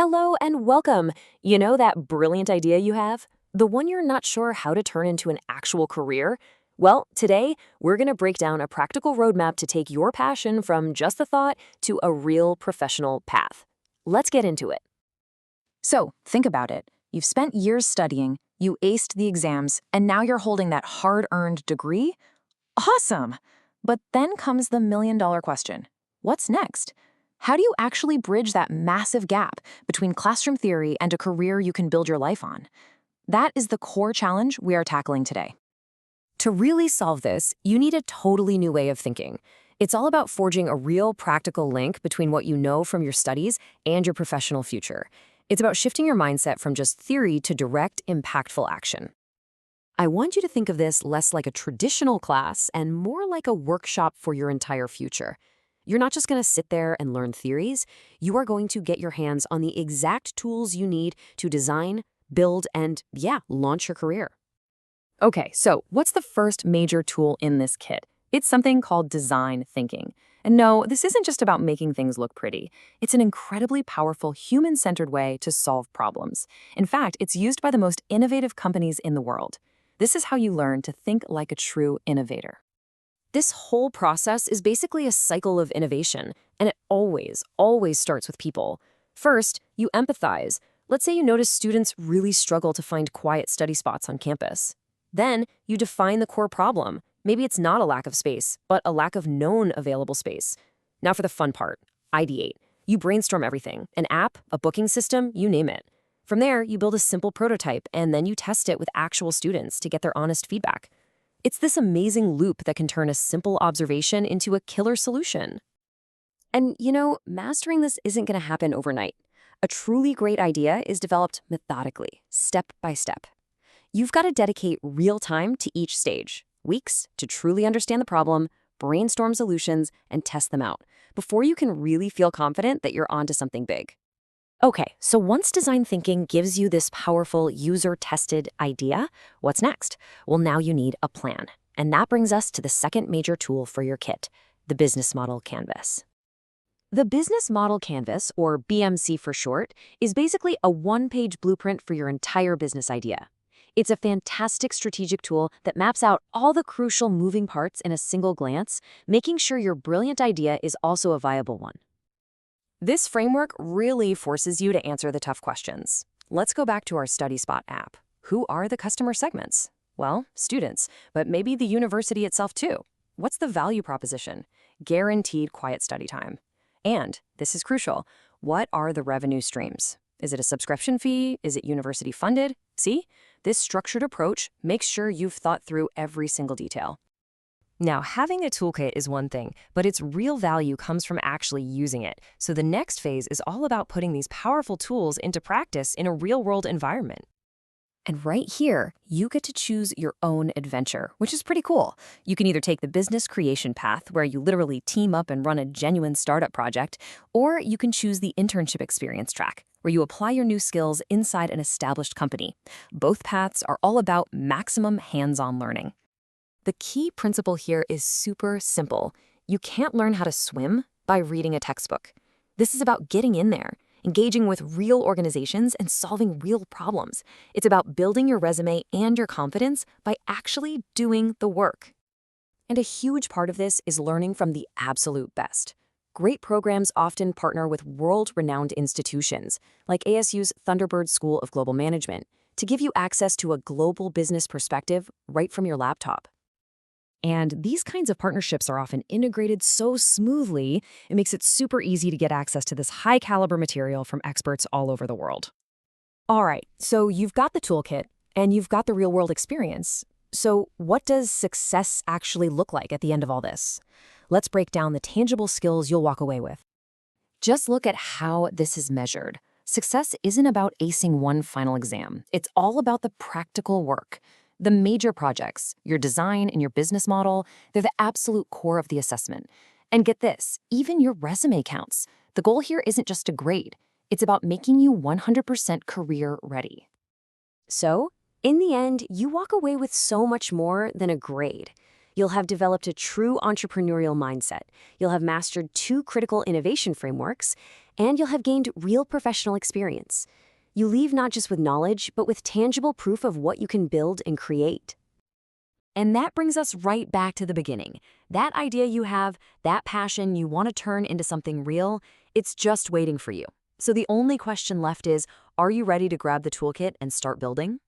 Hello and welcome. You know that brilliant idea you have? The one you're not sure how to turn into an actual career? Well, today we're going to break down a practical roadmap to take your passion from just a thought to a real professional path. Let's get into it. So, think about it. You've spent years studying, you aced the exams, and now you're holding that hard-earned degree? Awesome! But then comes the million-dollar question. What's next? How do you actually bridge that massive gap between classroom theory and a career you can build your life on? That is the core challenge we are tackling today. To really solve this, you need a totally new way of thinking. It's all about forging a real practical link between what you know from your studies and your professional future. It's about shifting your mindset from just theory to direct, impactful action. I want you to think of this less like a traditional class and more like a workshop for your entire future. You're not just going to sit there and learn theories. You are going to get your hands on the exact tools you need to design, build, and, launch your career. Okay, so what's the first major tool in this kit? It's something called design thinking. And no, this isn't just about making things look pretty. It's an incredibly powerful, human-centered way to solve problems. In fact, it's used by the most innovative companies in the world. This is how you learn to think like a true innovator. This whole process is basically a cycle of innovation, and it always starts with people. First, you empathize. Let's say you notice students really struggle to find quiet study spots on campus. Then, you define the core problem. Maybe it's not a lack of space, but a lack of known available space. Now for the fun part, ideate. You brainstorm everything, an app, a booking system, you name it. From there, you build a simple prototype, and then you test it with actual students to get their honest feedback. It's this amazing loop that can turn a simple observation into a killer solution. And mastering this isn't going to happen overnight. A truly great idea is developed methodically, step by step. You've got to dedicate real time to each stage, weeks to truly understand the problem, brainstorm solutions, and test them out before you can really feel confident that you're onto something big. Okay, so once design thinking gives you this powerful user-tested idea, what's next? Well, now you need a plan. And that brings us to the second major tool for your kit, the business model canvas. The business model canvas, or BMC for short, is basically a one-page blueprint for your entire business idea. It's a fantastic strategic tool that maps out all the crucial moving parts in a single glance, making sure your brilliant idea is also a viable one. This framework really forces you to answer the tough questions. Let's go back to our Study Spot app. Who are the customer segments? Well, students, but maybe the university itself too. What's the value proposition? Guaranteed quiet study time. And, this is crucial, what are the revenue streams? Is it a subscription fee? Is it university funded? See? This structured approach makes sure you've thought through every single detail. Now, having a toolkit is one thing, but its real value comes from actually using it. So the next phase is all about putting these powerful tools into practice in a real-world environment. And right here, you get to choose your own adventure, which is pretty cool. You can either take the business creation path, where you literally team up and run a genuine startup project, or you can choose the internship experience track, where you apply your new skills inside an established company. Both paths are all about maximum hands-on learning. The key principle here is super simple. You can't learn how to swim by reading a textbook. This is about getting in there, engaging with real organizations, and solving real problems. It's about building your resume and your confidence by actually doing the work. And a huge part of this is learning from the absolute best. Great programs often partner with world-renowned institutions, like ASU's Thunderbird School of Global Management, to give you access to a global business perspective right from your laptop. And these kinds of partnerships are often integrated so smoothly, it makes it super easy to get access to this high-caliber material from experts all over the world. All right, so you've got the toolkit, and you've got the real-world experience. So what does success actually look like at the end of all this? Let's break down the tangible skills you'll walk away with. Just look at how this is measured. Success isn't about acing one final exam. It's all about the practical work. The major projects, your design and your business model, they're the absolute core of the assessment. And get this, even your resume counts. The goal here isn't just a grade. It's about making you 100% career ready. So, in the end, you walk away with so much more than a grade. You'll have developed a true entrepreneurial mindset. You'll have mastered 2 critical innovation frameworks, and you'll have gained real professional experience. You leave not just with knowledge, but with tangible proof of what you can build and create. And that brings us right back to the beginning. That idea you have, that passion you want to turn into something real, it's just waiting for you. So the only question left is, are you ready to grab the toolkit and start building?